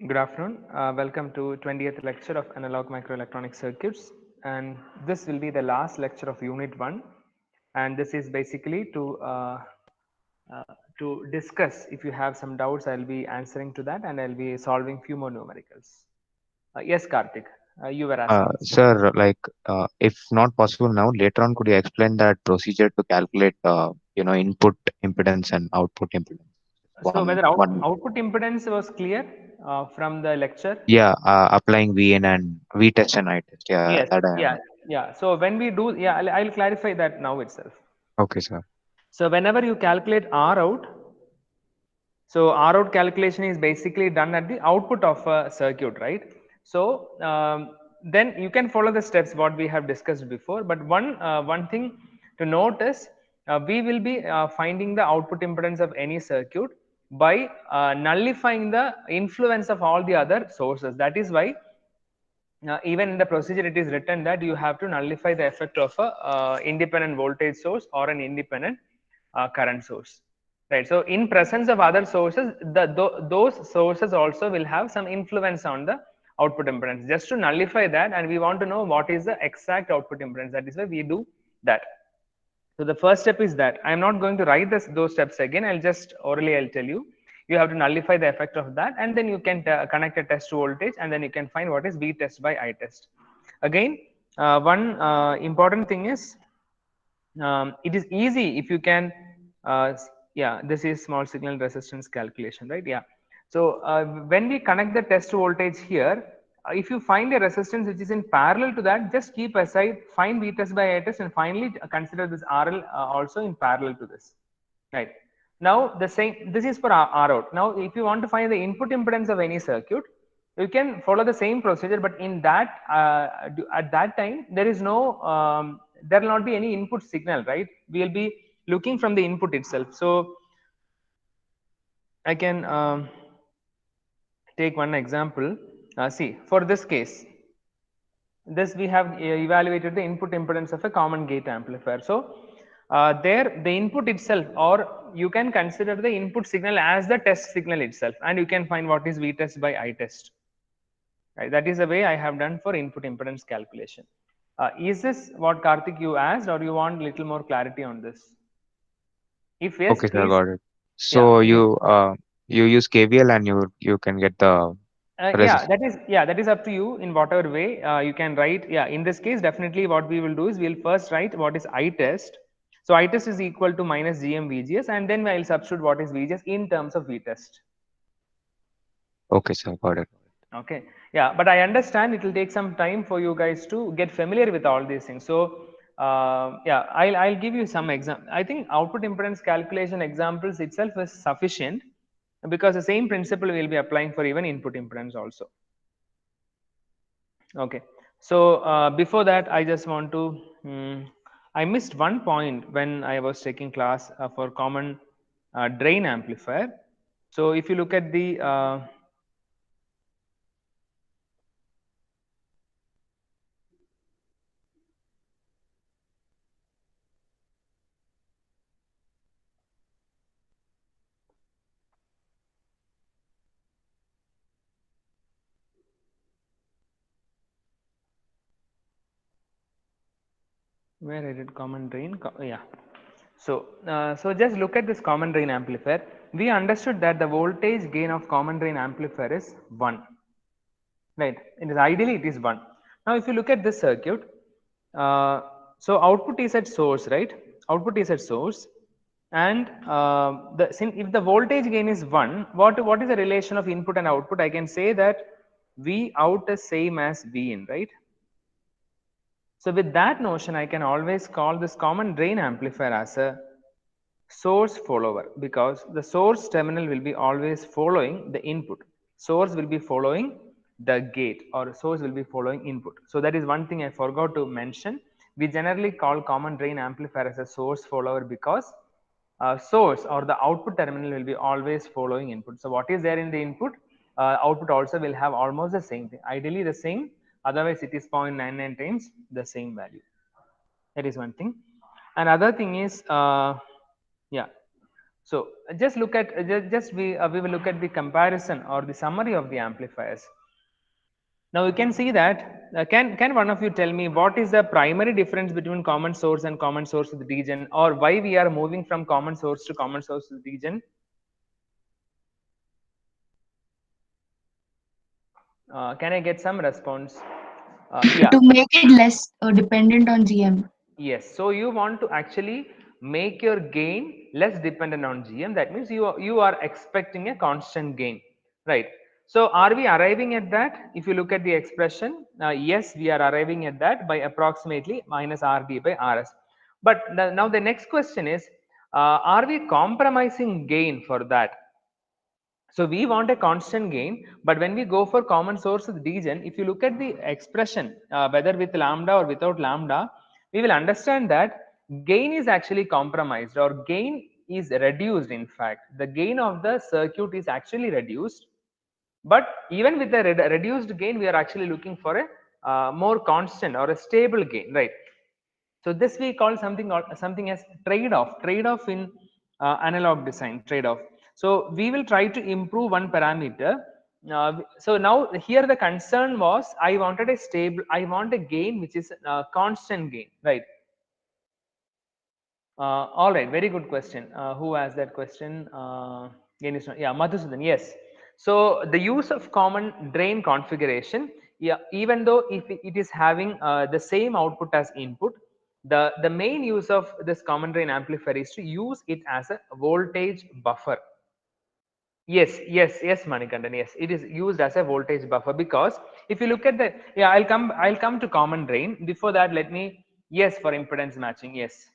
Good afternoon. Welcome to 20th lecture of Analog Microelectronic Circuits, and this will be the last lecture of Unit 1, and this is basically to discuss. If you have some doubts, I'll be answering to that, and I'll be solving few more numericals. Yes, Karthik, you were asking. Sir, if not possible now, later on, could you explain that procedure to calculate, input impedance and output impedance? So One, whether one, output impedance was clear from the lecture? yeah, applying VN and V test and I test. Yeah, Yes, that I yeah, am. yeah. So when we do, yeah, I'll clarify that now itself. Okay, sir. So whenever you calculate R out, so R out calculation is basically done at the output of a circuit, right? So then you can follow the steps what we have discussed before. But one thing to note is we will be finding the output impedance of any circuit by nullifying the influence of all the other sources. That is why even in the procedure it is written that you have to nullify the effect of a independent voltage source or an independent current source, right? So in presence of other sources, those sources also will have some influence on the output impedance. Just to nullify that, and we want to know what is the exact output impedance, that is why we do that. So the first step is that I'm not going to write those steps again. I'll tell you. You have to nullify the effect of that, and then you can connect a test voltage, and then you can find what is V test by I test. Again, one important thing is it is easy if you can. Yeah, this is small signal resistance calculation, right? Yeah. So when we connect the test voltage here, if you find a resistance which is in parallel to that, just keep aside, find V test by I test, and finally consider this RL also in parallel to this, right? Now the same, this is for R out. Now if you want to find the input impedance of any circuit, you can follow the same procedure, but in that at that time there is no there will not be any input signal, right? We will be looking from the input itself. So I can take one example. See, for this case, this we have evaluated the input impedance of a common gate amplifier. So there the input itself, or you can consider the input signal as the test signal itself, and you can find what is V test by I test, right? That is the way I have done for input impedance calculation. Is this what Karthik you asked, or you want little more clarity on this? If yes, Okay, sir, please. got it. Yeah, So please. you use KVL and you can get the Yeah, resistance. that is up to you in whatever way you can write. Yeah, in this case, definitely what we will do is we'll first write what is I test. So I test is equal to minus GM VGS, and then we'll substitute what is VGS in terms of V test. Okay, sir, got it. Okay, yeah, but I understand it will take some time for you guys to get familiar with all these things. So yeah, I'll give you some example. I think output impedance calculation examples itself is sufficient, because the same principle will be applying for even input impedance also. Okay, so before that, I just want to. I missed one point when I was taking class for common drain amplifier. So if you look at the where I did common drain, yeah. So, so just look at this common drain amplifier. We understood that the voltage gain of common drain amplifier is 1, right? It is ideally it is 1. Now, if you look at this circuit, uh, so output is at source, right? Output is at source, and if the voltage gain is 1, what is the relation of input and output? I can say that V out is same as V in, right? So with that notion, I can always call this common drain amplifier as a source follower, because the source terminal will be always following the input. Source will be following the gate, or source will be following input. So that is one thing I forgot to mention. We generally call common drain amplifier as a source follower, because source or the output terminal will be always following input. So what is there in the input, output also will have almost the same thing, ideally the same, otherwise it is 0.99 times the same value. That is one thing. Another thing is yeah, So just look at we will look at the comparison or the summary of the amplifiers. Now you can see that can one of you tell me what is the primary difference between common source and common source with region, or why we are moving from common source to common source with region? Can I get some response? Yeah. To make it less dependent on GM. Yes, so you want to actually make your gain less dependent on GM. That means you are expecting a constant gain, right? So are we arriving at that? If you look at the expression, yes, we are arriving at that by approximately minus RD by RS. But now the next question is, are we compromising gain for that? So we want a constant gain, but when we go for common source with degen, if you look at the expression, whether with lambda or without lambda, we will understand that gain is actually compromised, or gain is reduced. In fact, the gain of the circuit is actually reduced, but even with the reduced gain, we are actually looking for a more constant or a stable gain, right? So this we call something as trade-off in analog design, trade-off. So we will try to improve one parameter. So now here the concern was I want a gain which is constant gain, right? All right, very good question. Who asked that question? Gain is not, yeah, Madhusudan, yes. So the use of common drain configuration, yeah, even though if it is having the same output as input, the main use of this common drain amplifier is to use it as a voltage buffer. Yes, Manikandan. Yes, it is used as a voltage buffer, because if you look at the, yeah, I'll come to common drain. Before that, let me, yes, for impedance matching, yes.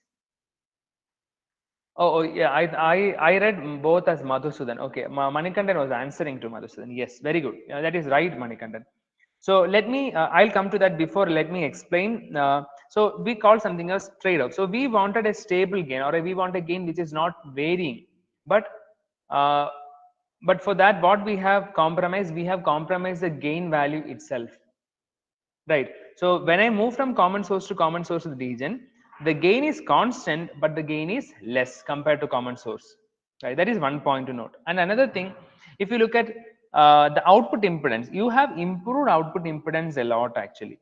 Oh, yeah, I read both as Madhusudan. Okay, Manikandan was answering to Madhusudan. Yes, very good. That is right, Manikandan. So let me, I'll come to that. Before, let me explain. So we call something as trade-off. So we wanted a stable gain, or we want a gain which is not varying. Uh, but for that, what we have compromised? We have compromised the gain value itself. Right. So when I move from common source to common source with region, the gain is constant, but the gain is less compared to common source. Right. That is one point to note. And another thing, if you look at the output impedance, you have improved output impedance a lot actually.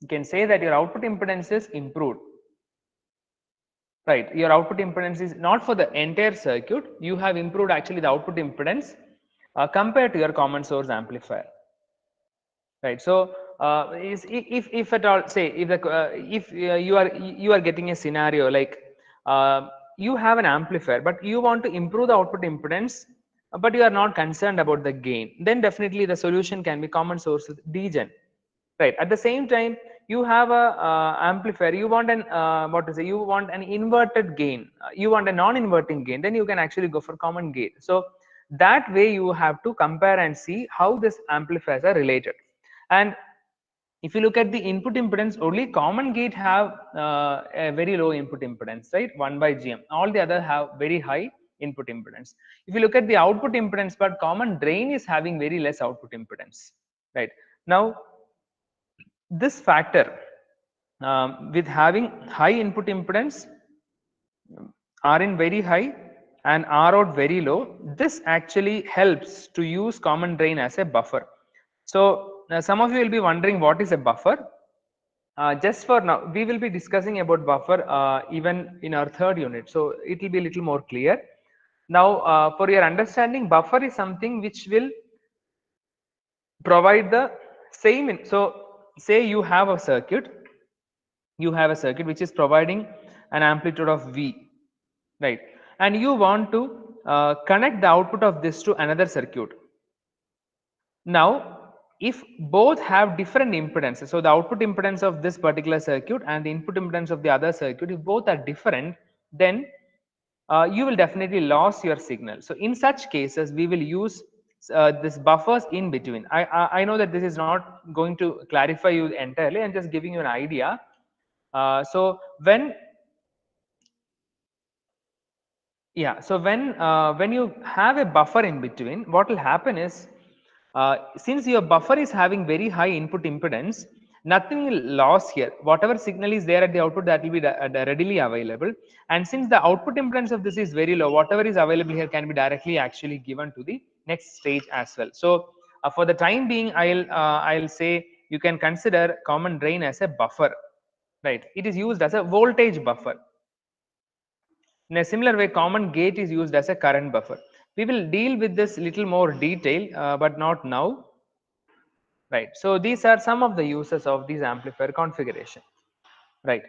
You can say that your output impedance is improved. Right. Your output impedance is not for the entire circuit. You have improved actually the output impedance compared to your common source amplifier. Right. So if at all, say if you are getting a scenario like you have an amplifier but you want to improve the output impedance, but you are not concerned about the gain, then definitely the solution can be common source with degen. Right. At the same time, you have a amplifier, you want an what to say, you want an inverted gain, you want a non-inverting gain, then you can actually go for common gain. So that way you have to compare and see how these amplifiers are related. And if you look at the input impedance, only common gate have a very low input impedance, right? 1 by gm. All the other have very high input impedance. If you look at the output impedance, but common drain is having very less output impedance, right? Now this factor, with having high input impedance, R in very high and R out very low, this actually helps to use common drain as a buffer. So some of you will be wondering what is a buffer. Just for now, we will be discussing about buffer even in our third unit, so it will be a little more clear. Now for your understanding, buffer is something which will provide the same so say you have a circuit which is providing an amplitude of V, right? And you want to connect the output of this to another circuit. Now if both have different impedances, so the output impedance of this particular circuit and the input impedance of the other circuit, if both are different, then you will definitely lose your signal. So in such cases we will use this buffers in between. I know that this is not going to clarify you entirely, I'm just giving you an idea. So when you have a buffer in between, what will happen is since your buffer is having very high input impedance, Nothing will loss here. Whatever signal is there at the output, that will be readily available. And since the output impedance of this is very low, whatever is available here can be directly actually given to the next stage as well. So for the time being, I'll say you can consider common drain as a buffer, right? It is used as a voltage buffer. In a similar way, common gate is used as a current buffer. We will deal with this little more detail, but not now. Right. So these are some of the uses of these amplifier configuration. Right.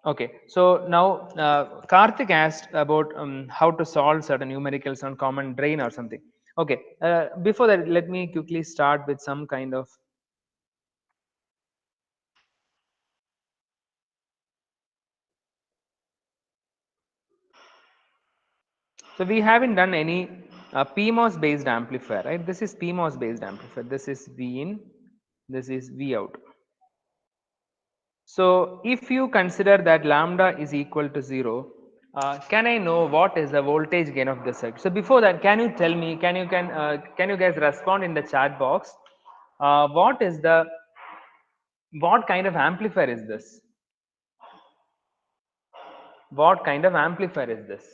Okay. So now Karthik asked about how to solve certain numericals on common drain or something. Okay. Before that, let me quickly start with some kind of. So we haven't done any PMOS based amplifier, right? This is PMOS based amplifier. This is V in, this is V out. So if you consider that lambda is equal to 0, can I know what is the voltage gain of the circuit? So before that, can you tell me? Can you guys respond in the chat box? What kind of amplifier is this? What kind of amplifier is this?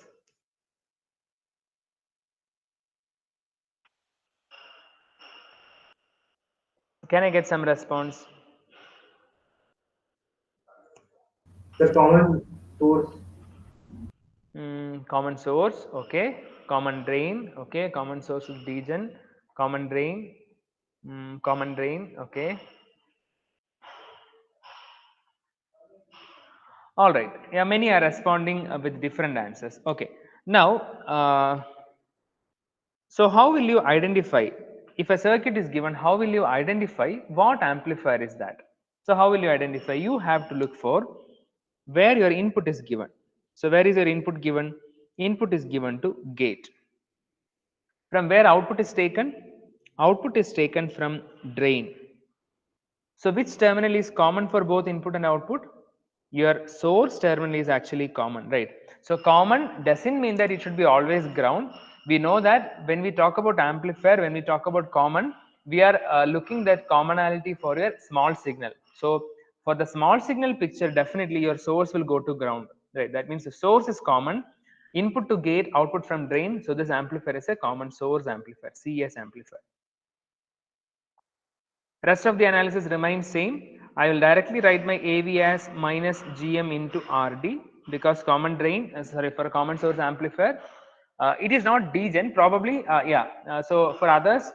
Can I get some response? The common source. Common source, okay. Common drain, okay. Common source of degen. Common drain, common drain, okay. All right. Yeah, many are responding with different answers. Okay. Now, so how will you identify if a circuit is given? How will you identify what amplifier is that? So how will you identify? You have to look for where your input is given. So where is your input given? Input is given to gate. From where output is taken? Output is taken from drain. So which terminal is common for both input and output? Your source terminal is actually common, right? So common doesn't mean that it should be always ground. We know that when we talk about amplifier, when we talk about common, we are looking at commonality for your small signal. So for the small signal picture, definitely your source will go to ground, right? That means the source is common, input to gate, output from drain. So this amplifier is a common source amplifier, CS amplifier. Rest of the analysis remains same. I will directly write my AV as minus GM into RD because common drain, sorry, for a common source amplifier, it is not degen, probably, yeah. So for others,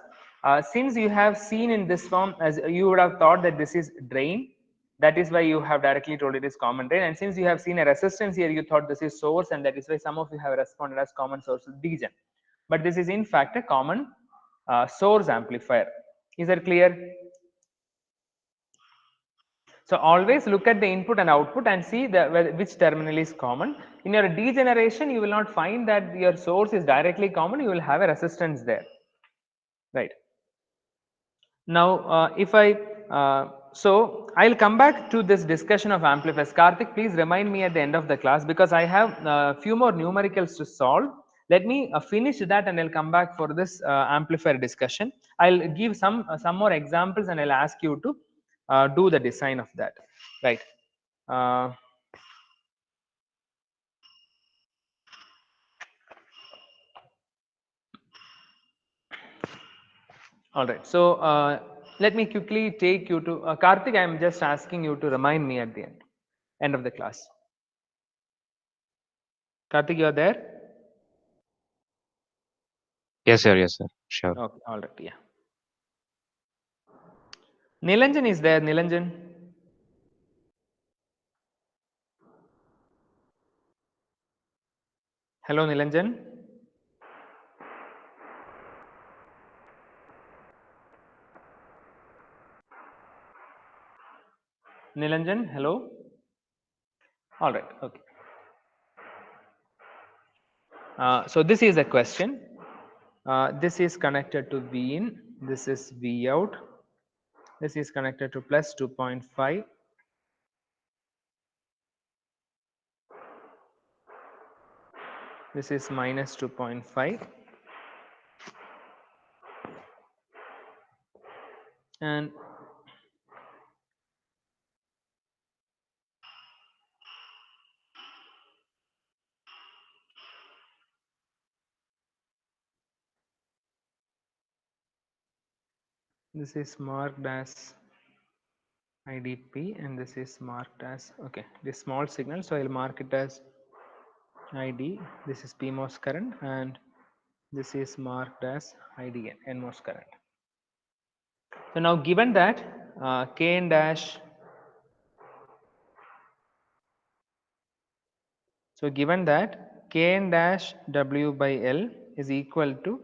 since you have seen in this form, as you would have thought that this is drain, that is why you have directly told it is common drain. And since you have seen a resistance here, you thought this is source, and that is why some of you have responded as common source degen. But this is in fact a common source amplifier. Is that clear? So always look at the input and output and see which terminal is common. In your degeneration, you will not find that your source is directly common. You will have a resistance there, right? Now, so I'll come back to this discussion of amplifiers. Karthik, please remind me at the end of the class because I have a few more numericals to solve. Let me finish that and I'll come back for this amplifier discussion. I'll give some more examples and I'll ask you to do the design of that, right? All right. So let me quickly take you to Karthik. I'm just asking you to remind me at the end of the class. Karthik, you're there? Yes, sir. Yes, sir. Sure. Okay. All right. Yeah. Nilanjan is there. Nilanjan. Hello, Nilanjan. Nilanjan, hello. All right. Okay. So this is a question. This is connected to V in. This is V out. This is connected to plus 2.5. This is minus 2.5. And This is marked as IDP and this is marked as, okay, this small signal. So I'll mark it as ID. This is PMOS current and this is marked as IDN, NMOS current. So now given that Kn dash, so given that Kn dash W by L is equal to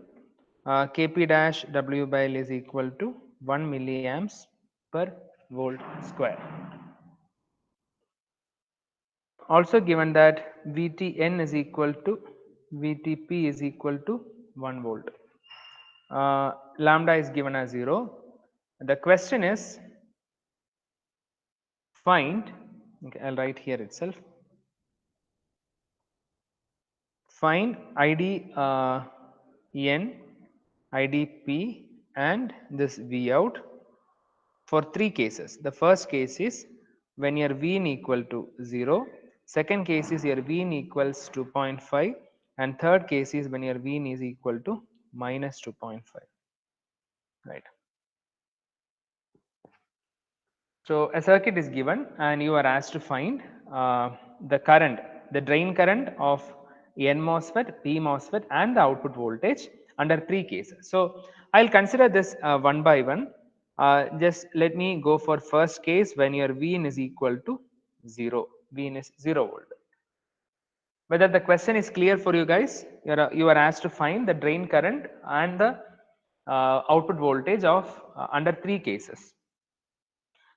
Kp dash W by L is equal to 1 milliamps per volt square. Also given that Vtn is equal to Vtp is equal to 1 volt. Lambda is given as 0. The question is find, okay, I'll write here itself, find ID N, ID P and this V out for 3 cases. The first case is when your Vin equal to 0, second case is your Vin equals 2.5 and third case is when your Vin is equal to minus 2.5, right. So a circuit is given and you are asked to find the current, the drain current of N MOSFET, P MOSFET and the output voltage under 3 cases. So I'll consider this one by one. Just let me go for first case when your Vin is equal to 0. Vin is 0 volt. Whether the question is clear for you guys, you are asked to find the drain current and the output voltage of under 3 cases.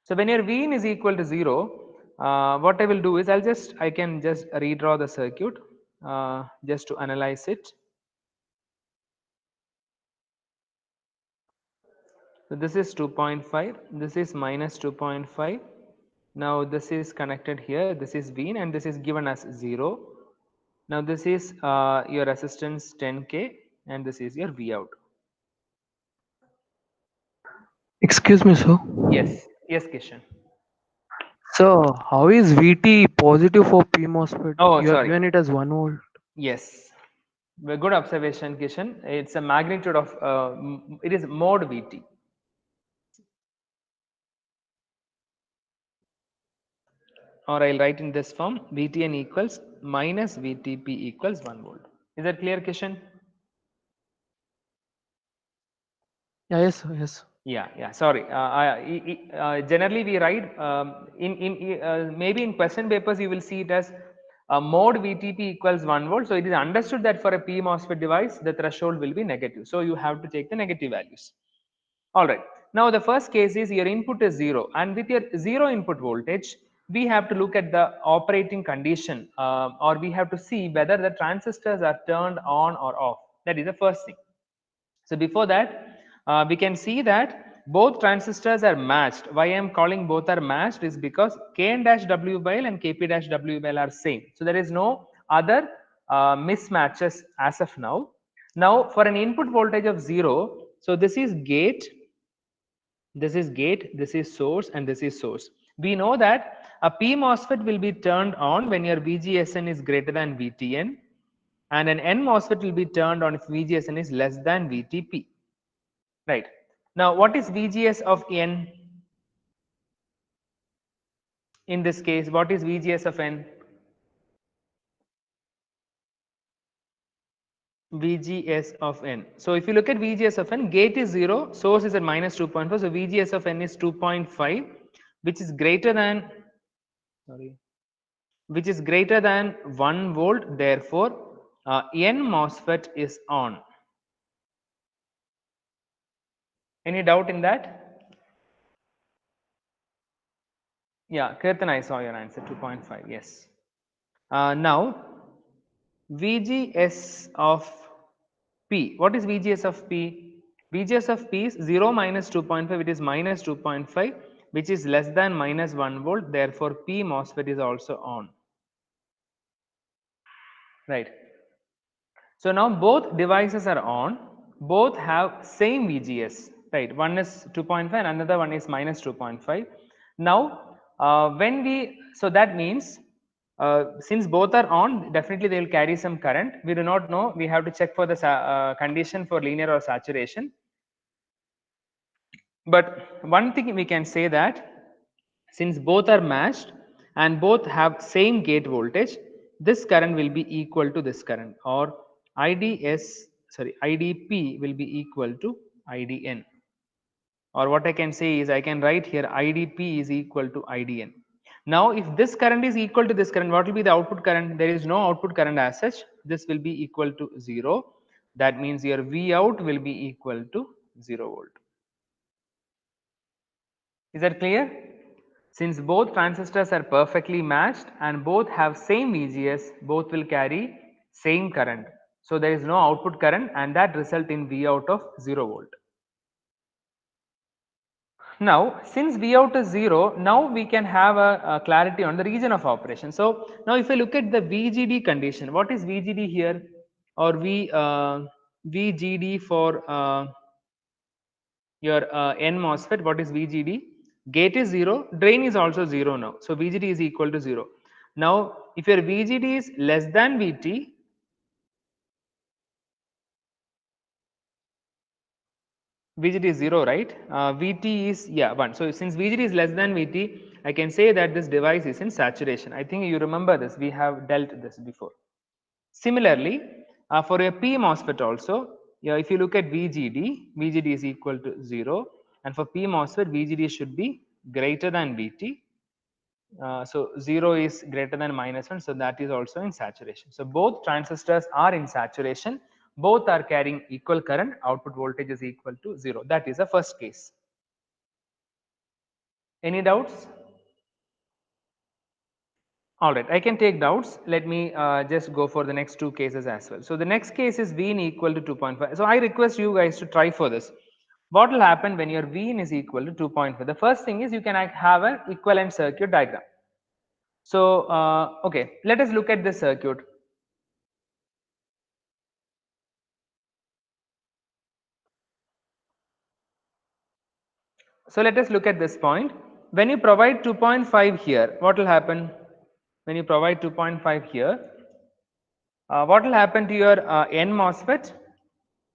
So when your Vin is equal to 0, what I will do is I can just redraw the circuit just to analyze it. So this is 2.5, this is minus 2.5. Now this is connected here, this is Vin and this is given as 0. Now this is your resistance 10K and this is your V out. Excuse me, sir. Yes, yes, Kishan. So, how is VT positive for P MOSFET? Oh, You have sorry. given it as 1 volt. Yes, very good observation, Kishan. It's a magnitude of it is mod Vt. Or I'll write in this form Vtn equals minus Vtp equals 1 volt. Is that clear, Kishan? Yeah, yes, sir, yes. Yeah. Sorry. Generally, we write maybe in question papers you will see it as mod VTP equals 1 volt. So it is understood that for a P MOSFET device, the threshold will be negative. So you have to take the negative values. All right. Now the first case is your input is 0, and with your 0 input voltage, we have to look at the operating condition, or we have to see whether the transistors are turned on or off. That is the first thing. So before that, we can see that both transistors are matched. Why I am calling both are matched is because Kn dash W by L and Kp dash W by L are same. So there is no other mismatches as of now. Now for an input voltage of 0, so this is gate, this is gate, this is source and this is source. We know that a P MOSFET will be turned on when your VGSN is greater than VTN, and an N MOSFET will be turned on if VGSN is less than VTP. Right. Now, what is VGS of N? In this case, what is VGS of N? VGS of N. So, if you look at VGS of N, gate is 0, source is at minus 2.4. So, VGS of N is 2.5, which is greater than, which is greater than 1 volt. Therefore, N MOSFET is on. Any doubt in that? Yeah, Kirtan, I saw your answer, 2.5. Yes. Now, VGS of P. What is VGS of P? VGS of P is 0 minus 2.5, it is minus 2.5, which is less than minus 1 volt. Therefore, P MOSFET is also on. Right. So now both devices are on, both have same VGS, right? One is 2.5 and another one is minus 2.5. Now, so that means since both are on, definitely they will carry some current. We do not know, we have to check for the condition for linear or saturation. But one thing we can say that since both are matched and both have same gate voltage, this current will be equal to this current, or IDP will be equal to IDN. Or what I can say is I can write here IDP is equal to IDN. Now if this current is equal to this current, what will be the output current? There is no output current as such. This will be equal to 0. That means your V out will be equal to 0 volt. Is that clear? Since both transistors are perfectly matched and both have same VGS, both will carry same current. So there is no output current and that result in V out of 0 volt. Now since V out is 0, now we can have a clarity on the region of operation. So now if I look at the VGD condition, what is VGD here, or VGD for your N MOSFET, what is VGD? Gate is 0, drain is also 0 now. So VGD is equal to 0. Now if your VGD is less than VT, VGD is 0, right? VT is 1. So since VGD is less than VT, I can say that this device is in saturation. I think you remember this, we have dealt this before. Similarly, for a P MOSFET also, if you look at VGD, VGD is equal to 0, and for P MOSFET, VGD should be greater than VT. So 0 is greater than -1, so that is also in saturation. So both transistors are in saturation, both are carrying equal current, output voltage is equal to 0. That is the first case. Any doubts? All right, I can take doubts. Let me just go for the next two cases as well. So the next case is Vin equal to 2.5. So I request you guys to try for this. What will happen when your Vin is equal to 2.5? The first thing is you can have an equivalent circuit diagram. So okay, let us look at this circuit. So let us look at this point. When you provide 2.5 here, what will happen? When you provide 2.5 here, what will happen to your N MOSFET?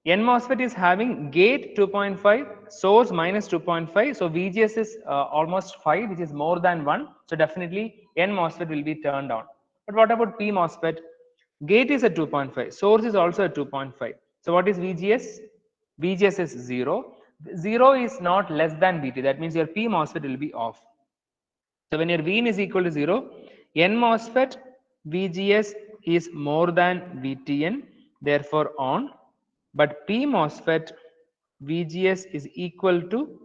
N MOSFET is having gate 2.5, source minus 2.5. So VGS is almost 5, which is more than 1. So definitely N MOSFET will be turned on. But what about P MOSFET? Gate is at 2.5, source is also at 2.5. So what is VGS? VGS is 0. 0 is not less than VT. That means your P MOSFET will be off. So when your Vin is equal to 0, N MOSFET VGS is more than VTN, therefore on. But P MOSFET VGS is equal to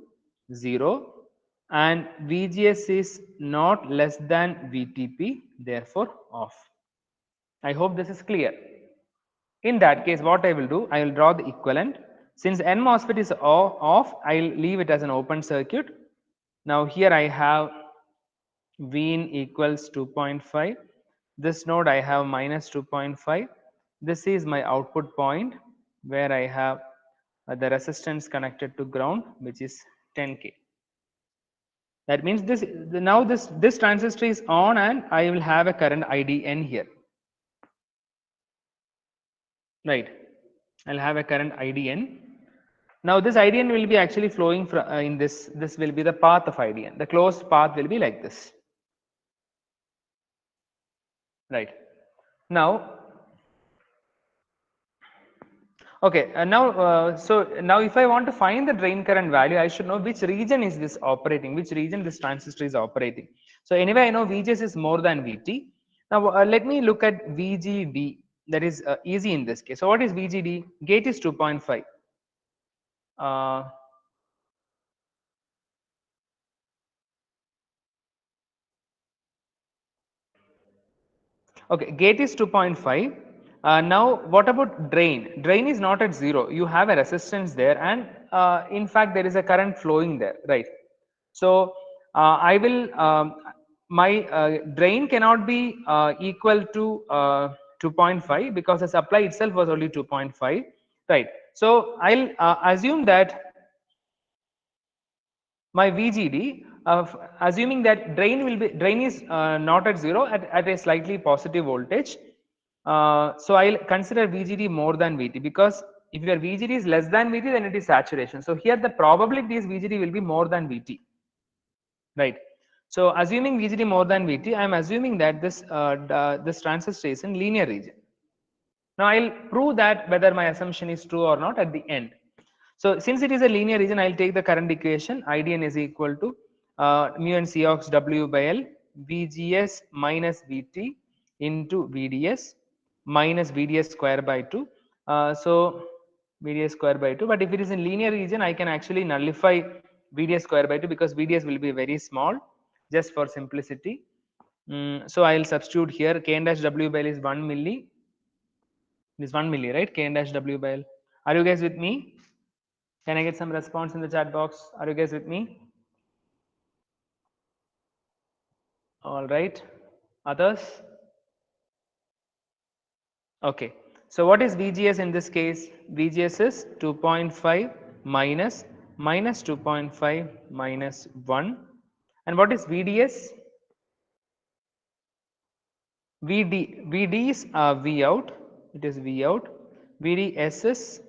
0 and VGS is not less than VTP, therefore off. I hope this is clear. In that case, what I will do, I will draw the equivalent. Since N MOSFET is off, I will leave it as an open circuit. Now here I have Vin equals 2.5. This node I have minus 2.5. This is my output point where I have the resistance connected to ground, which is 10K. That means this transistor is on and I will have a current IDN here. Right. I'll have a current IDN. Now this IDN will be actually flowing from in this will be the path of IDN. The closed path will be like this. Right. Now, okay, so now if I want to find the drain current value, I should know which region is this operating, which region this transistor is operating. So anyway, I know VGS is more than VT. Now let me look at VGD. That is easy in this case. So what is VGD? Gate is 2.5. Okay, gate is 2.5. Now what about drain? Drain is not at 0. You have a resistance there and in fact there is a current flowing there, right? So I will my drain cannot be equal to 2.5 because the supply itself was only 2.5, right? So I'll assume that my VGD, assuming that drain is not at 0 at a slightly positive voltage. So I'll consider VGD more than VT because If your VGD is less than VT, then it is saturation. So here the probability is VGD will be more than VT, right? So assuming VGD more than VT, I am assuming that this transistor is in linear region. Now I'll prove that whether my assumption is true or not at the end. So since it is a linear region, I'll take the current equation. IDN is equal to mu and Cox W by L, VGS minus VT into VDS minus VDS square by 2. So VDS square by 2. But if it is in linear region, I can actually nullify VDS square by 2 because VDS will be very small, just for simplicity. So I'll substitute here. K dash W by L is 1 milli. It is 1 milli, right? K dash W by L. Are you guys with me? Can I get some response in the chat box? Are you guys with me? All right. Others? Okay. So what is VGS in this case? VGS is 2.5 minus 2.5 minus 1. And what is VDS? VD is V out. It is V out. VDS is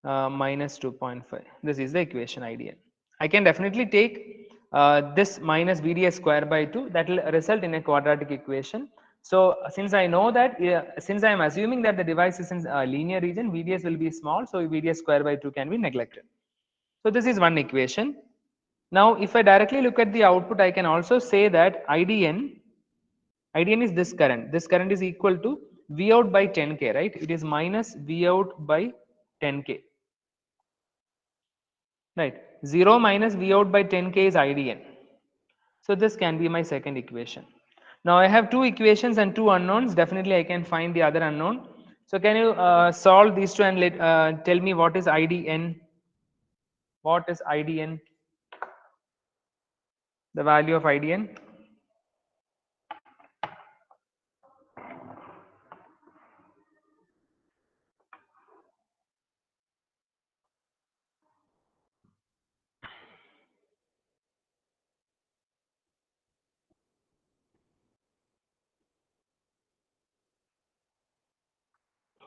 minus 2.5. This is the equation IDN. I can definitely take this minus VDS square by 2. That will result in a quadratic equation. So since I know that, since I am assuming that the device is in a linear region, VDS will be small. So VDS square by 2 can be neglected. So this is one equation. Now if I directly look at the output, I can also say that IDN is this current. This current is equal to V out by 10K, right? It is minus V out by 10K. Right. 0 minus V out by 10K is IDN. So this can be my second equation. Now I have two equations and two unknowns. Definitely I can find the other unknown. So can you solve these two and tell me what is IDN? What is IDN? The value of IDN?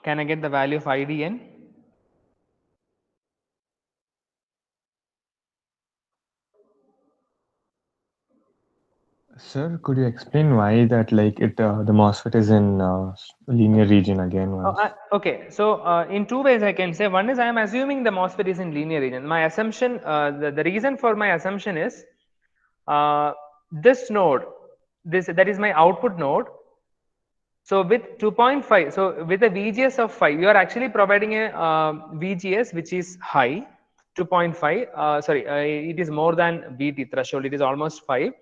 Can I get the value of IDN? Sir, could you explain why that the MOSFET is in linear region again once? Okay, so in two ways I can say. One is I am assuming the MOSFET is in linear region. My assumption, the reason for my assumption is this node, that is my output node. So with 2.5, so with a VGS of 5, you are actually providing a VGS which is high, 2.5. Sorry, it is more than VT threshold. It is almost 5,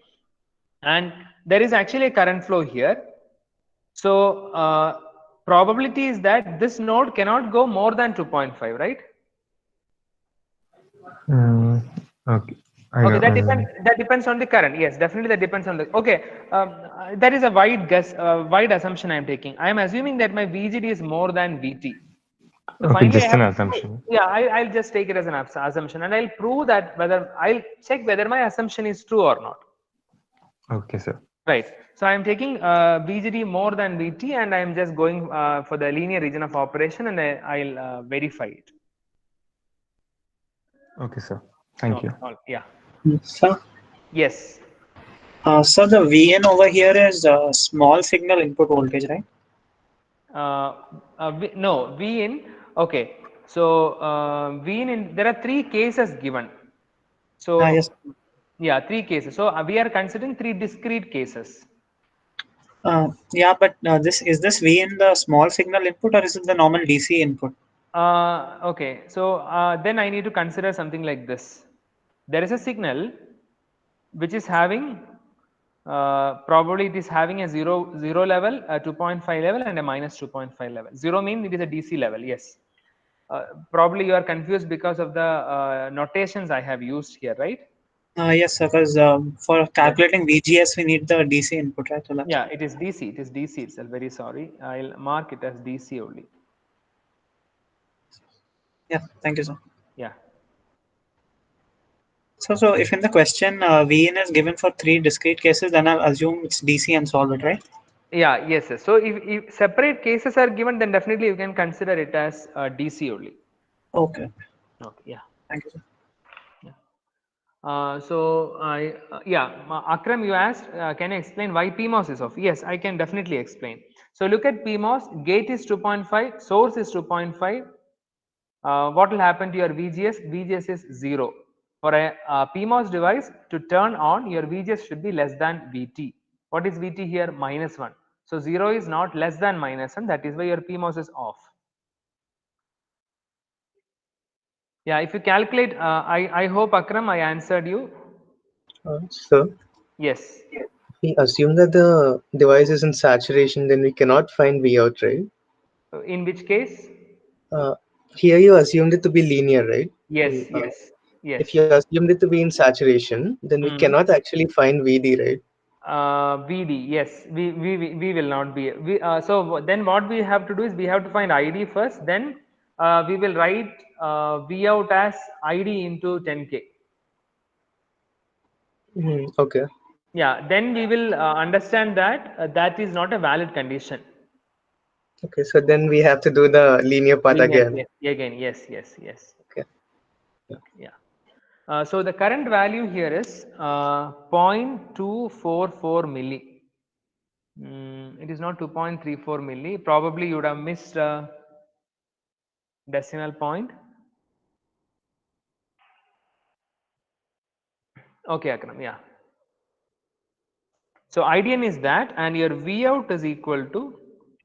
and there is actually a current flow here. So probability is that this node cannot go more than 2.5, right? Okay. Okay, that depends on the current. Yes, definitely that depends on the. Okay, that is a wide guess, wide assumption I am taking. I am assuming that my VGD is more than VT. So Okay, finally, just an assumption. Yeah, I'll just take it as an assumption, and I'll prove that I'll check whether my assumption is true or not. Okay, sir. Right. So I am taking VGD more than VT, and I am just going for the linear region of operation, and I'll verify it. Okay, sir. Thank you. Yeah. Sir? Yes. So the VN over here is small signal input voltage, right? No, V in. Okay. So V in, there are three cases given. So Yes. yeah, three cases. So we are considering three discrete cases. Yeah, but this V in the small signal input, or is it the normal DC input? Okay. So then I need to consider something like this. There is a signal which is having probably it is having a 0 level, a 2.5 level, and a minus 2.5 level. 0 means it is a DC level. Yes. Probably you are confused because of the notations I have used here, right? Yes, sir, because for calculating VGS, we need the DC input, right? So yeah, it is DC. It is DC itself. Very sorry. I'll mark it as DC only. Yeah, thank you, sir. Yeah. So if in the question VN is given for three discrete cases, then I'll assume it's DC and solve it, right? Yeah, yes. So if separate cases are given, then definitely you can consider it as DC only. Okay. Okay, yeah. Thank you, sir. Akram, you asked, can you explain why PMOS is off? Yes, I can definitely explain. So look at PMOS, gate is 2.5, source is 2.5. What will happen to your VGS? VGS is 0. For a PMOS device to turn on, your VGS should be less than VT. What is VT here? -1. So 0 is not less than -1. That is why your PMOS is off. Yeah, if you calculate, I hope Akram, I answered you. So Yes. we assume that the device is in saturation, then we cannot find V out, right? In which case? Uh, Here you assumed it to be linear, right? Yes, yes, yes. If you assumed it to be in saturation, then we cannot actually find VD, right? VD, yes, we will not be. So then what we have to do is we have to find ID first. Then we will write V out as ID into 10K. Okay. Yeah, then we will understand that that is not a valid condition. Okay, so then we have to do the linear part Linear, again. yes, again, yes, yes, yes. Okay. Yeah. So the current value here is 0.244 milli. It is not 2.34 milli. Probably you would have missed a decimal point. Okay, Akram, yeah. So IDN is that, and your V out is equal to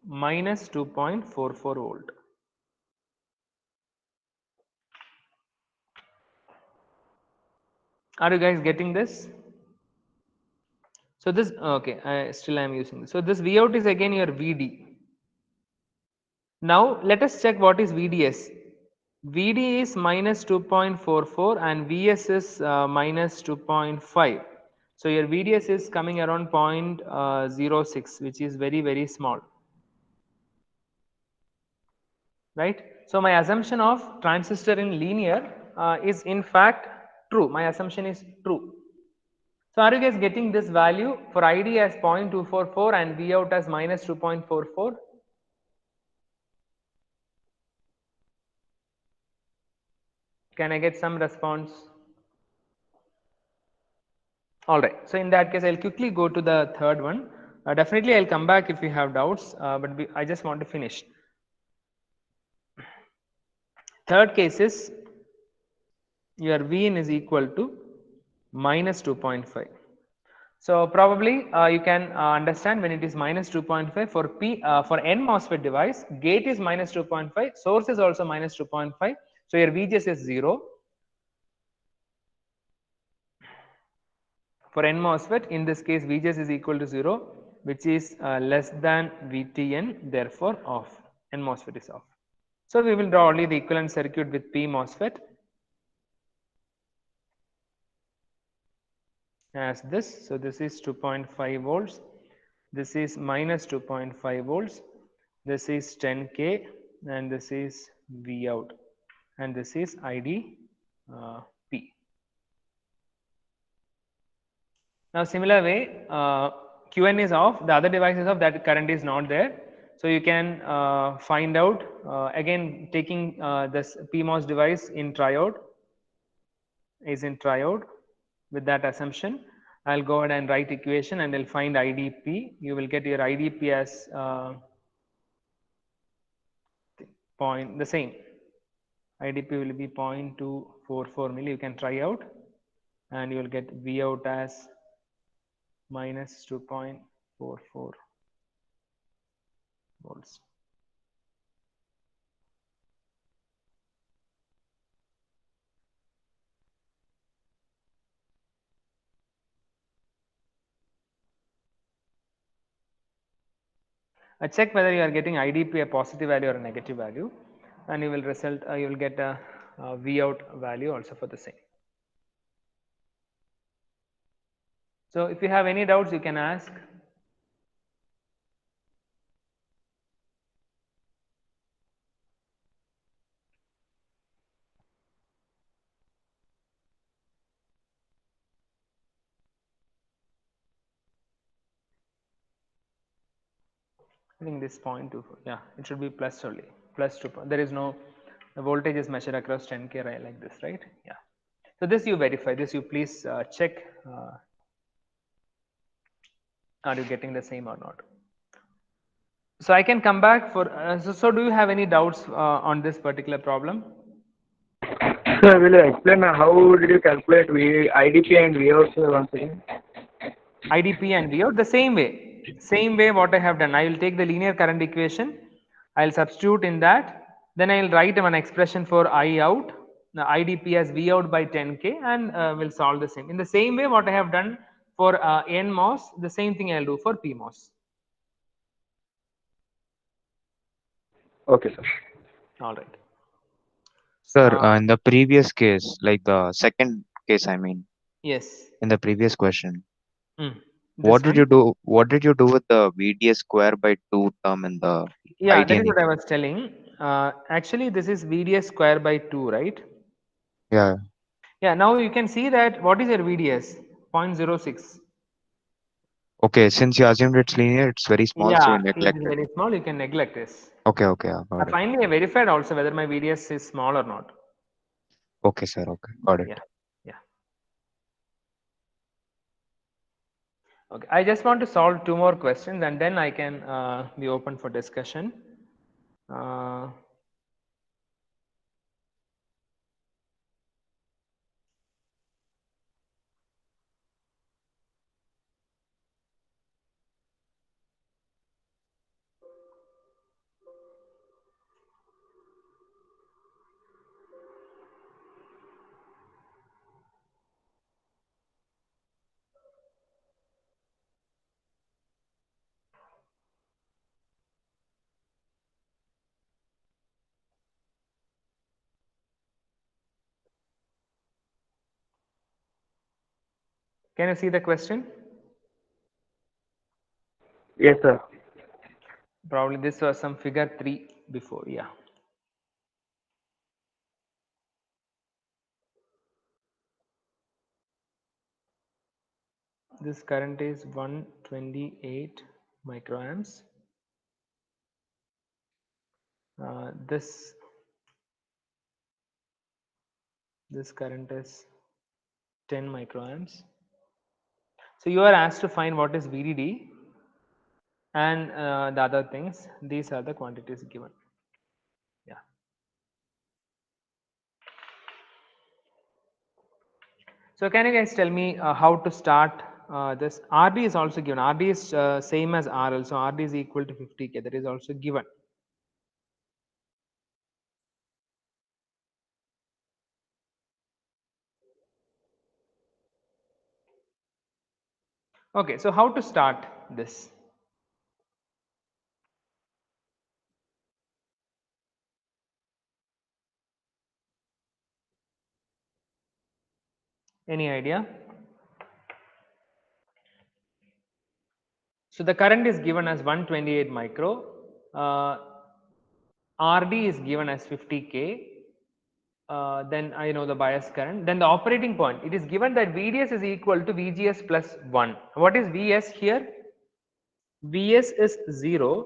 minus 2.44 volt. Are you guys getting this? So this, okay, I am using this. So this V out is again your VD. Now let us check what is VDS. VD is minus 2.44 and VS is minus 2.5. So your VDS is coming around 0.06, which is very, very small. Right? So my assumption of transistor in linear is in fact true. My assumption is true. So are you guys getting this value for ID as 0.244 and V out as minus 2.44? Can I get some response? All right. So in that case, I'll quickly go to the third one. Definitely, I'll come back if you have doubts, but I just want to finish. Third case is your Vin is equal to minus 2.5. So probably you can understand when it is minus 2.5 for N MOSFET device, gate is minus 2.5, source is also minus 2.5. So your VGS is 0. For N MOSFET, in this case, VGS is equal to 0, which is less than VTN, therefore off. N MOSFET is off. So we will draw only the equivalent circuit with P MOSFET as this. So this is 2.5 volts. This is minus 2.5 volts. This is 10K and this is V out and this is ID P. Now similar way, QN is off, the other device is off, that current is not there. So you can find out again taking this PMOS device in triode is in triode with that assumption. I'll go ahead and write equation and I'll find IDP. You will get your IDP as point the same. IDP will be 0.244 milli. You can try out and you will get V out as minus 2.44 volts. Check whether you are getting IDP a positive value or a negative value, and you will get a V out value also for the same. So if you have any doubts, you can ask. I think this 0.24, yeah, it should be plus only, plus 2. There is no The voltage is measured across 10K like this, right? Yeah. So this you verify. This you please check. Are you getting the same or not? So I can come back for. So do you have any doubts on this particular problem? Sir, will you explain how did you calculate IDP and VOC once again? IDP and Vout the same way what I have done. I will take the linear current equation, I will substitute in that, then I will write one expression for I out, the IDP as V out by 10K, and will solve the same. In the same way what I have done for NMOS, the same thing I will do for PMOS. Okay, sir. All right. Sir, in the previous case, like the second case, I mean, Yes. in the previous question, This what did one? you do? What did you do with the VDS square by 2 term in the Yeah, that is IDN? what I was telling. Actually, this is VDS square by 2, right? Yeah. Yeah, now you can see that what is your VDS? 0.06. Okay, since you assumed it's linear, it's very small, so you Yeah, it neglect is it. very small, you can neglect this. Okay, okay, I got it. Finally, I verified also whether my VDS is small or not. Okay, sir. Okay, got it. Yeah, yeah. Okay, I just want to solve 2 more questions and then I can be open for discussion. Can you see the question? Yes, sir. Probably this was some figure 3 before, yeah. This current is 128 microamps. This current is 10 microamps. So you are asked to find what is VDD and the other things. These are the quantities given. Yeah. So can you guys tell me how to start this? RD is also given. RD is same as RL. So RD is equal to 50K. That is also given. Okay, so how to start this? Any idea? So the current is given as 128 micro. RD is given as 50K. Then I know the bias current. Then the operating point. It is given that VDS is equal to VGS plus 1. What is VS here? Vs is 0,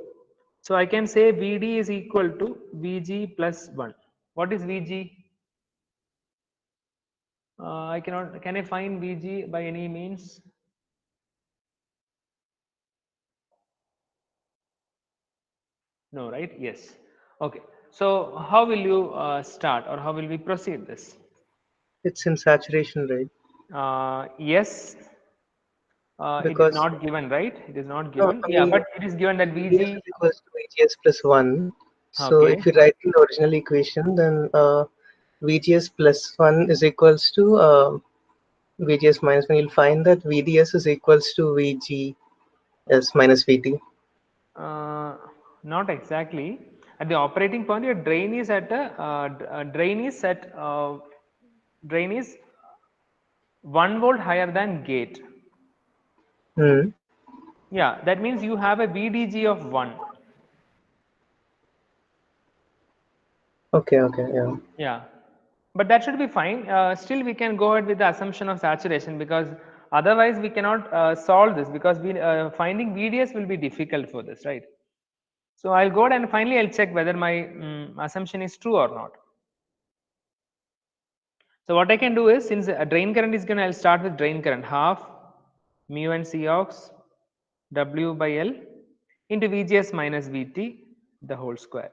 so I can say Vd is equal to Vg plus 1. What is Vg? Can I find Vg by any means? No, right? Yes. Okay, so how will you start, or how will we proceed this? It's in saturation, right? Yes, it is Because not given, right? It is not no, given. I Yeah, mean but it is given that VDS Vg. is equals to VGS plus 1. So Okay. if you write in the original equation, then VGS plus 1 is equals to VGS minus 1. You'll find that VDS is equals to VGS minus VT. Not exactly. At the operating point, your drain is at drain is 1 volt higher than gate. Hmm. Yeah, that means you have a VDG of 1. Okay, yeah. Yeah, but that should be fine. Still, we can go ahead with the assumption of saturation, because otherwise we cannot solve this, because finding VDS will be difficult for this, right? So I'll go ahead and finally I'll check whether my assumption is true or not. So what I can do is, since a drain current is given, I'll start with drain current, half mu and Cox W by L into VGS minus VT the whole square.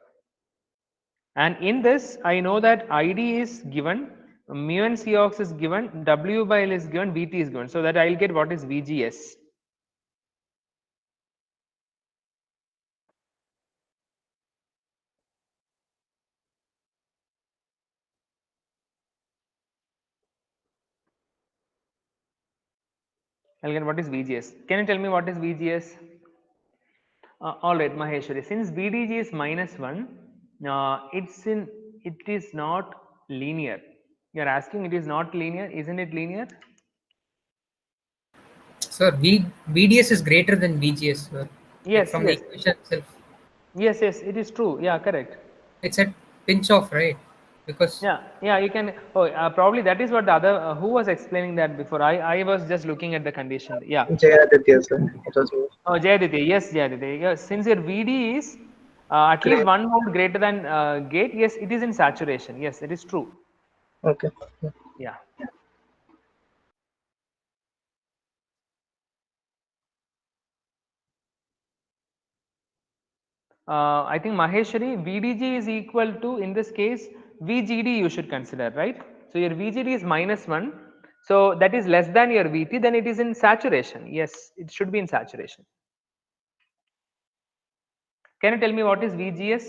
And in this, I know that ID is given, mu and Cox is given, W by L is given, VT is given. So that I'll get what is VGS. I'll get what is VGS. Can you tell me what is VGS? All right, Maheshwari. Since VDG is -1, it is not linear. You are asking it is not linear, isn't it linear? Sir, VDS is greater than VGS, sir. Like Yes, from the yes, equation itself. yes, yes. It is true. Yeah, correct. It's at pinch off, right? Because Yeah, yeah. You can. Oh, probably that is what the other who was explaining that before. I was just looking at the condition. Yeah. Jayaditya, sir. It was me. Oh, Jayaditya. Yes, Jayaditya. Yes. Since your VD is at least 1 volt greater than gate, yes, it is in saturation. Yes, it is true. Okay. Yeah. I think Maheshwari, VDG is equal to, in this case, VGD you should consider, right? So your VGD is -1. So that is less than your VT, then it is in saturation. Yes, it should be in saturation. Can you tell me what is VGS?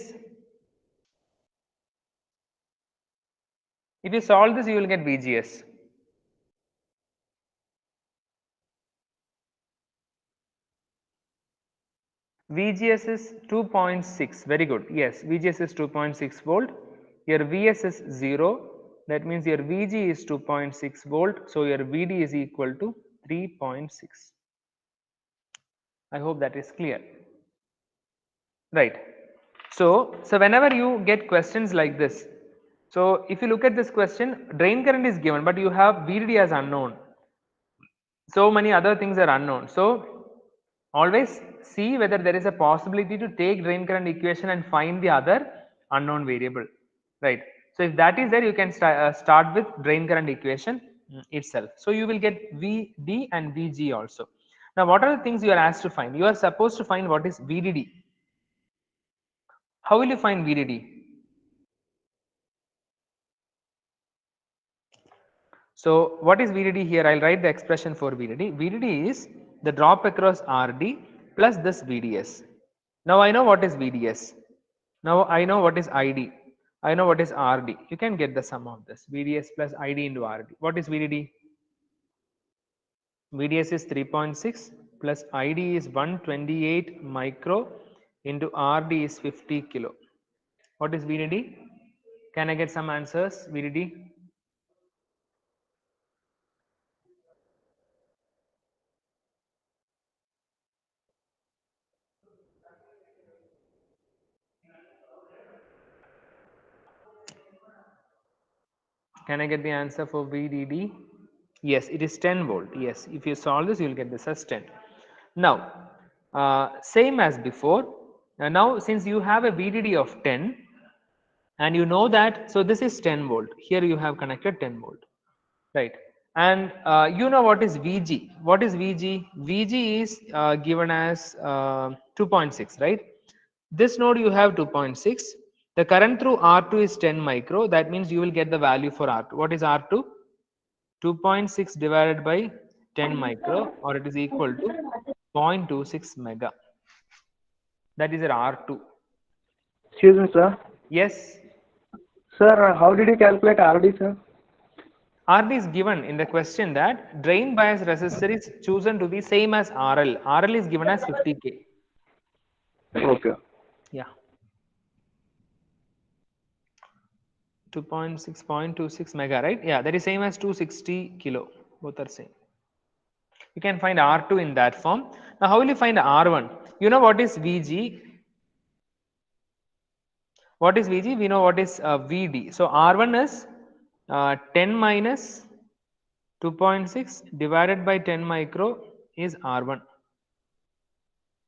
If you solve this, you will get VGS. VGS is 2.6. Very good. Yes, VGS is 2.6 volt. Your VS is 0. That means your VG is 2.6 volt. So your VD is equal to 3.6. I hope that is clear. Right. So whenever you get questions like this, so if you look at this question, drain current is given, but you have VDD as unknown. So many other things are unknown. So always see whether there is a possibility to take drain current equation and find the other unknown variable, right? So if that is there, you can start with drain current equation itself. So you will get VD and VG also. Now what are the things you are asked to find? You are supposed to find what is VDD. How will you find VDD? So what is VDD here? I'll write the expression for VDD. VDD is the drop across RD plus this VDS. Now I know what is VDS. Now I know what is ID. I know what is RD. You can get the sum of this. VDS plus ID into RD. What is VDD? VDS is 3.6 plus ID is 128 micro into RD is 50 kilo. What is VDD? Can I get some answers? VDD? Can I get the answer for VDD? Yes, it is 10 volt. Yes, if you solve this, you will get this as 10. Now, same as before. Now, since you have a VDD of 10, and you know that, so this is 10 volt. Here you have connected 10 volt, right? And you know what is VG. What is VG? VG is given as 2.6, right? This node you have 2.6. The current through R2 is 10 micro. That means you will get the value for R2. What is R2? 2.6 divided by 10 micro, or it is equal to 0.26 mega. That is your R2. Excuse me, sir. Yes. Sir, how did you calculate RD, sir? RD is given in the question that drain bias resistor is chosen to be same as RL. RL is given as 50K. Okay. Yeah. 2.6, 0.26 mega, right? Yeah, that is same as 260 kilo. Both are same. You can find R2 in that form. Now, how will you find R1? You know what is VG? What is VG? We know what is VD. So, R1 is 10 minus 2.6 divided by 10 micro is R1.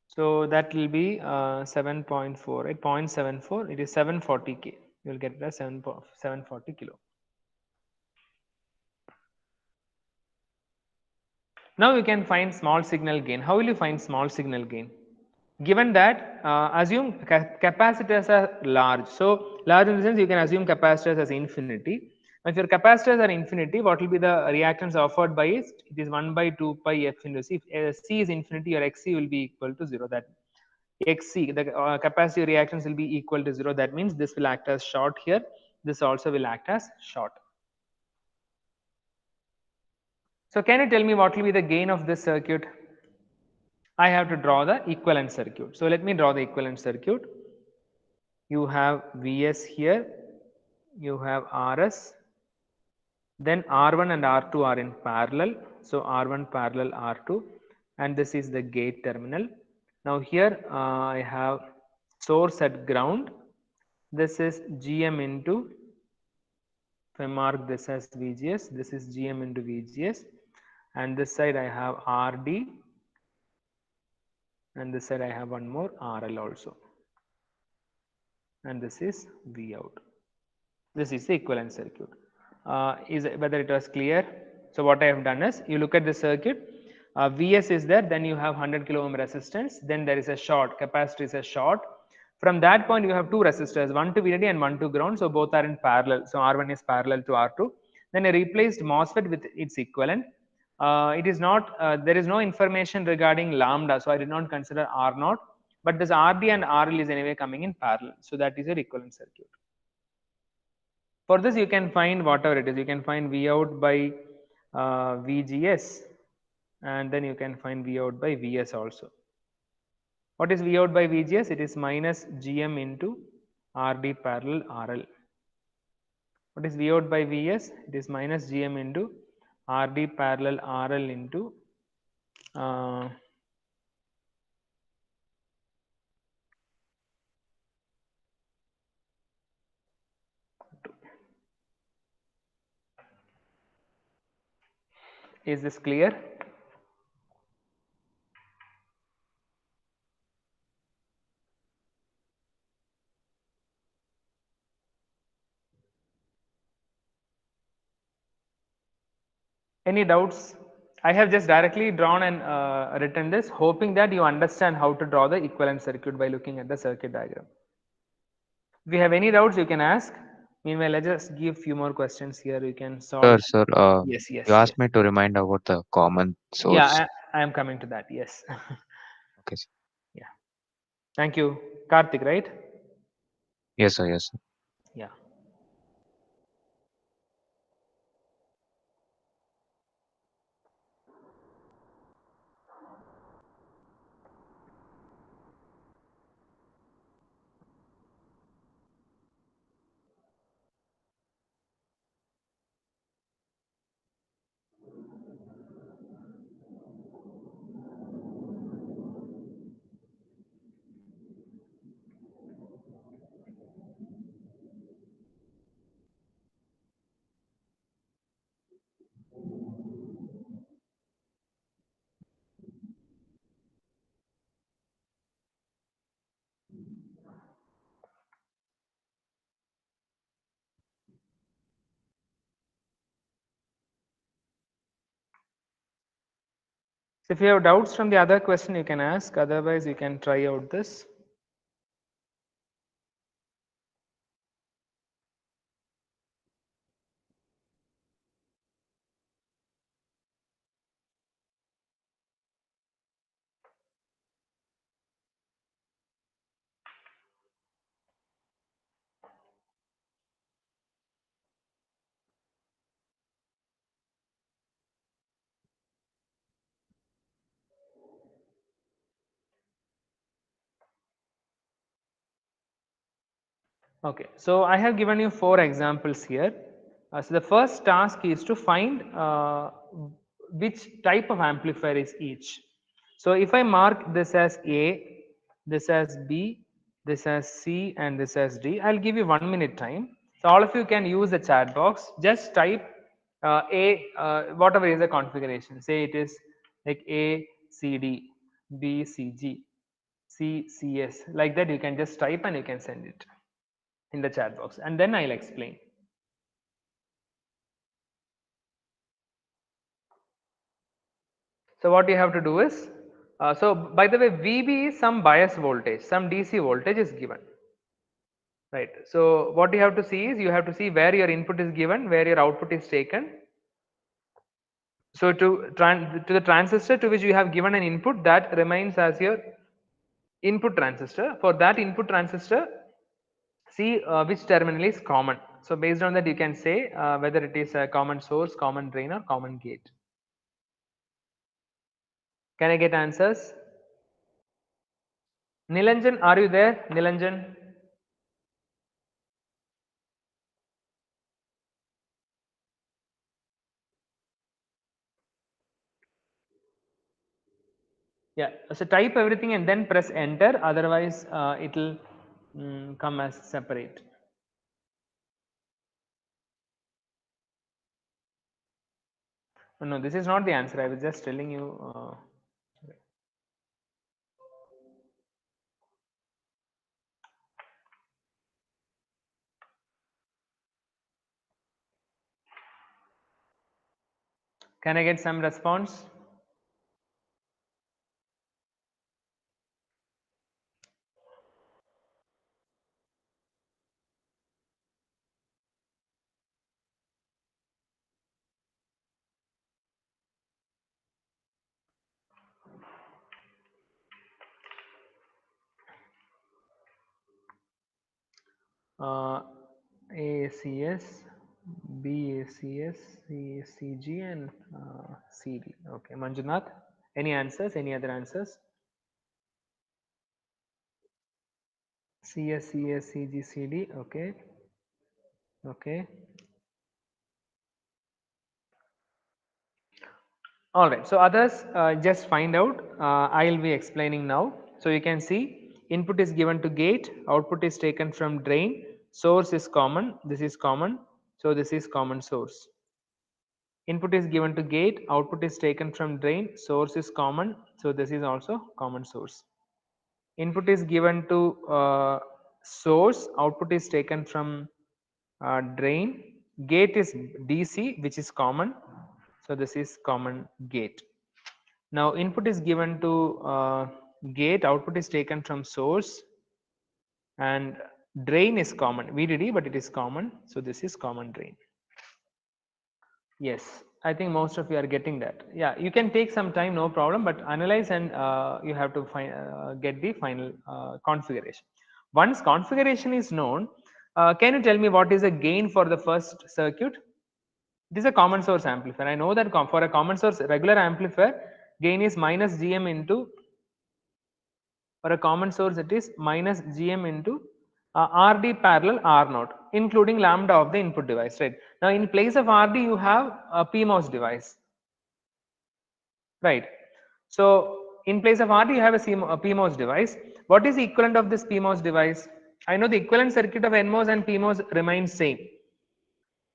So, that will be 7.4, right? 0.74. It is 740K. You will get the 740 kilo. Now you can find small signal gain. How will you find small signal gain? Given that, assume capacitors are large. So large in the sense you can assume capacitors as infinity. If your capacitors are infinity, what will be the reactance offered by it? It is 1 by 2 pi f into c. If c is infinity, your xc will be equal to 0. That xc, the capacitive reactance will be equal to 0. That means this will act as short here. This also will act as short. So can you tell me what will be the gain of this circuit? I have to draw the equivalent circuit. So let me draw the equivalent circuit. You have Vs here, you have Rs, then R1 and R2 are in parallel. So R1 parallel R2, and this is the gate terminal. Now here I have source at ground. This is Gm into, if I mark this as VGS, this is Gm into VGS, and this side I have RD, and this side I have one more RL also, and this is V out. This is the equivalent circuit. Is whether it was clear? So what I have done is, you look at the circuit, Vs is there, then you have 100 kilo ohm resistance, then there is a short, capacitor is a short. From that point you have two resistors, one to VDD and one to ground, so both are in parallel. So R1 is parallel to R2. Then I replaced MOSFET with its equivalent. It is not, there is no information regarding lambda, so I did not consider R0, but this RD and RL is anyway coming in parallel. So that is your equivalent circuit. For this you can find whatever it is, you can find V out by VGS, and then you can find V out by Vs also. What is V out by VGS? It is minus Gm into RD parallel RL. What is V out by Vs? It is minus Gm into RD parallel RL into is this clear? Any doubts? I have just directly drawn and written this, hoping that you understand how to draw the equivalent circuit by looking at the circuit diagram. If you have any doubts, you can ask. Meanwhile, I just give few more questions here. You can solve. Sir, Yes, you asked me to remind about the common source. Yeah, I am coming to that. Yes. Okay, sir. Yeah. Thank you, Karthik. Right? Yes, sir. Yes, sir. Yeah. So if you have doubts from the other question, you can ask. Otherwise, you can try out this. Okay, so I have given you 4 examples here. So the first task is to find which type of amplifier is each. So if I mark this as A, this as B, this as C, and this as D, I'll give you 1 minute time. So all of you can use the chat box. Just type whatever is the configuration. Say it is like A, C, D, B, C, G, C, C, S. Like that, you can just type and you can send it in the chat box, and then I'll explain. So what you have to do is, so by the way, VB is some bias voltage, some DC voltage is given, right? So what you have to see is, you have to see where your input is given, where your output is taken. So to the transistor to which you have given an input, that remains as your input transistor. For that input transistor, see which terminal is common. So based on that, you can say whether it is a common source, common drain, or common gate. Can I get answers? Nilanjan, are you there? Nilanjan? Yeah, so type everything and then press enter, otherwise it will come as separate. No, this is not the answer. I was just telling you. Can I get some response? ACS, BACS, CG, and CD. Okay, Manjunath, any answers? Any other answers? CS, CS, CG, CD. Okay, okay. All right. So others, just find out. I will be explaining now. So you can see input is given to gate, output is taken from drain, source is common. This is common. So this is common source. Input is given to gate, output is taken from drain, source is common, so this is also common source. Input is given to source, output is taken from drain, gate is DC, which is common, so this is common gate. Now input is given to gate, output is taken from source, and drain is common, VDD, but it is common, so this is common drain. Yes, I think most of you are getting that. Yeah, you can take some time, no problem, but analyze and you have to find get the final configuration. Once configuration is known, can you tell me what is the gain for the first circuit? It is a common source amplifier. I know that for a common source regular amplifier, gain is minus GM into, for a common source it is minus GM into RD parallel R0, including lambda of the input device, right? Now in place of RD you have a PMOS device, right? So in place of RD you have a PMOS device. What is the equivalent of this PMOS device? I know the equivalent circuit of NMOS and PMOS remains same.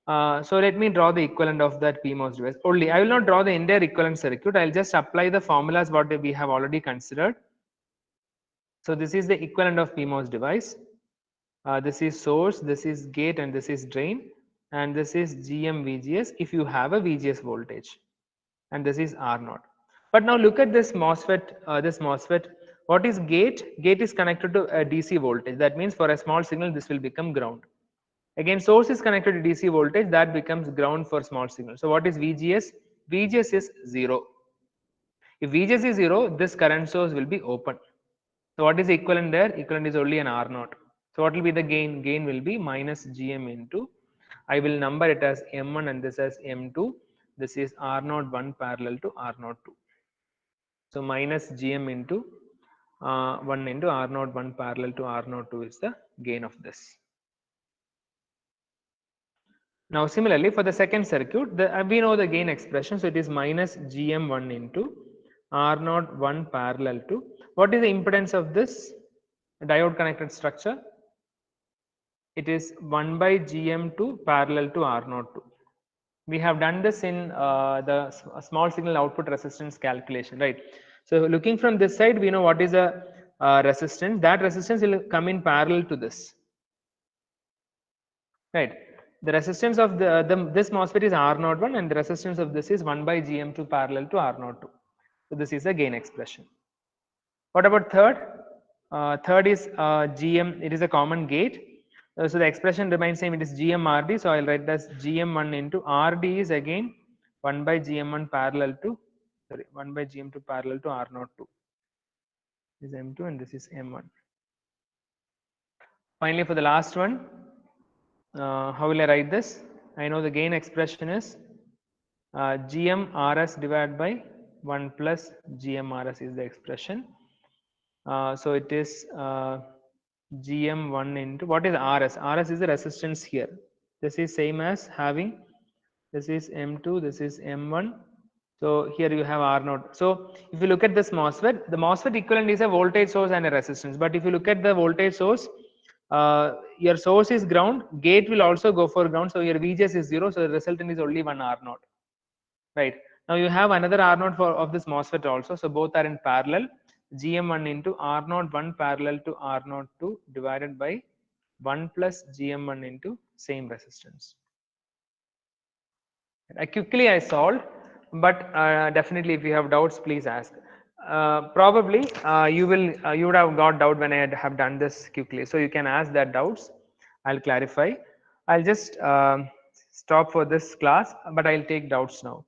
So let me draw the equivalent of that PMOS device. Only I will not draw the entire equivalent circuit. I will just apply the formulas what we have already considered. So this is the equivalent of PMOS device. This is source, this is gate, and this is drain, and this is GM VGS if you have a VGS voltage, and this is R0. But now look at this MOSFET. This MOSFET, what is gate? Gate is connected to a DC voltage. That means for a small signal, this will become ground. Again, source is connected to DC voltage, that becomes ground for small signal. So what is VGS? VGS is 0. If VGS is 0, this current source will be open. So what is the equivalent there? Equivalent is only an R0. So what will be the gain? Gain will be minus GM into, I will number it as M1 and this as M2. This is R01 parallel to R02. So minus GM into 1 into R01 parallel to R02 is the gain of this. Now similarly for the second circuit, we know the gain expression, so it is minus GM1 into R01 parallel to, what is the impedance of this diode connected structure? It is 1 by GM2 parallel to R02. We have done this in the small signal output resistance calculation, right? So looking from this side, we know what is a resistance. That resistance will come in parallel to this, right? The resistance of this MOSFET is R01 and the resistance of this is 1 by GM2 parallel to R02. So this is a gain expression. What about third? Third is GM. It is a common gate. So the expression remains same. It is GM-RD. So I'll write as GM1 into RD is again 1 by GM1 parallel to, sorry, 1 by GM2 parallel to R02. This is M2 and this is M1. Finally, for the last one, how will I write this? I know the gain expression is GM-RS divided by 1 plus GM-RS is the expression. So it is GM1 into, what is RS? RS is the resistance here. This is same as having, this is M2, this is M1. So here you have R0. So if you look at this MOSFET, the MOSFET equivalent is a voltage source and a resistance. But if you look at the voltage source, your source is ground, gate will also go for ground. So your VGS is 0. So the resultant is only one R0. Right. Now you have another R0 for of this MOSFET also. So both are in parallel. GM1 into R01 parallel to R02 divided by 1 plus GM1 into same resistance. Quickly I solved, but definitely if you have doubts, please ask. Probably you would have got doubt when I have done this quickly. So you can ask that doubts. I'll clarify. I'll just stop for this class, but I'll take doubts now.